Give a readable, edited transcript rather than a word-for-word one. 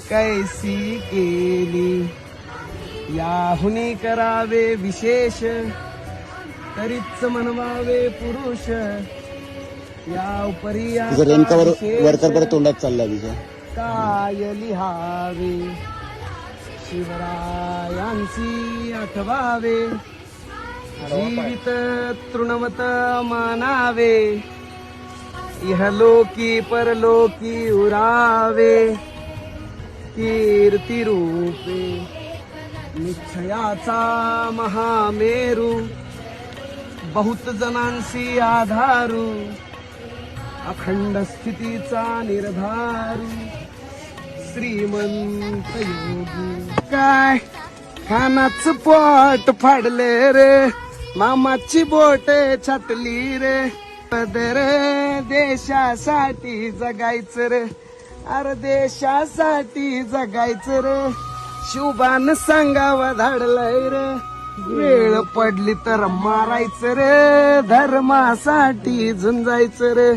कैसी केली, याहुनी करावे विशेष, तरीच म्हणवावे पुरुष, या उपरी रेणकावर वरकर परत तोंडात चालला तिच्या काय लिहावे, शिवरायांची आठवावे, जीवित तृणवत मानावे, इहलोकी परलोकी उरावे, कीर्ती रूपे निश्चयाचा महामेरू, बहुत जणांशी आधारू, अखंड स्थितीचा निर्धारू, श्रीमंत योगी. काय खानाच पोट फाडले रे, मामाची बोट छाटली रे, पदर देशासाठी जगायचं रे, अरे देशासाठी जगायचं रे, शिवबान सांगावं धाडलंय रे, वेळ पडली तर मारायचं रे, धर्मासाठी झुंजायचं रे.